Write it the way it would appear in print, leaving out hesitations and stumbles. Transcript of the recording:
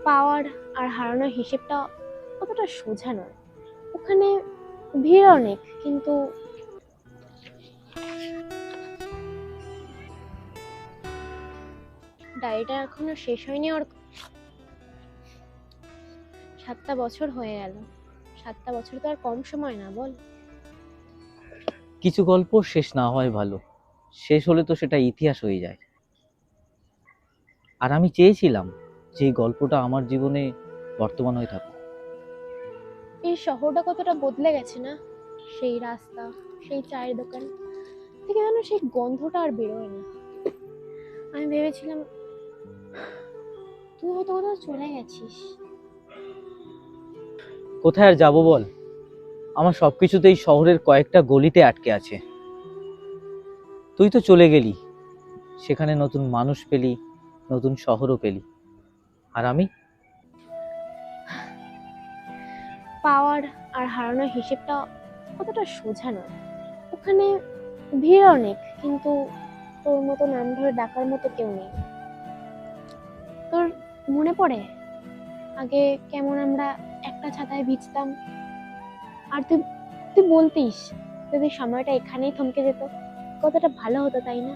পাওয়ার আর হারানোর হিসেবটা অতটা সোজা নয়। ওখানে ভিড় অনেক, কিন্তু ডায়েরিটা এখনো শেষ হয়নি। ওর 7টা বছর হয়ে গেল। 7টা বছর তো আর কম সময় না, বল? কিছু গল্প শেষ না হয় ভালো, শেষ হলে তো সেটা ইতিহাস হয়ে যায়। আর আমি চেয়েছিলাম যে এই গল্পটা আমার জীবনে বর্তমান হয়ে থাকুক। এই শহরটা কতটা বদলে গেছে না? সেই রাস্তা, সেই চায়ের দোকান থেকে যেন সেই গন্ধটা আর বেরোয় না। আমি ভেবেছিলাম তুই হয়তো কোথাও চলে গেছিস। কোথায় আর যাবো বল, আমার সবকিছুতেই শহরের কয়েকটা গলিতে আটকে আছে। তুই তো চলে গেলি, সেখানে নতুন মানুষ পেলি, নতুন শহরও পেলি। আর আমি পাওয়ার আর হারানোর হিসেবটা অতটা সোজা নয়। ওখানে ভিড় অনেক, কিন্তু তোর মতো নাম ধরে ডাকার মতো কেউ নেই। তোর মনে পড়ে আগে কেমন আমরা একটা ছাতায় ভিজতাম, আর তুই তুই বলতিস যদি সময়টা এখানেই থমকে যেত কতটা ভালো হতো, তাই না?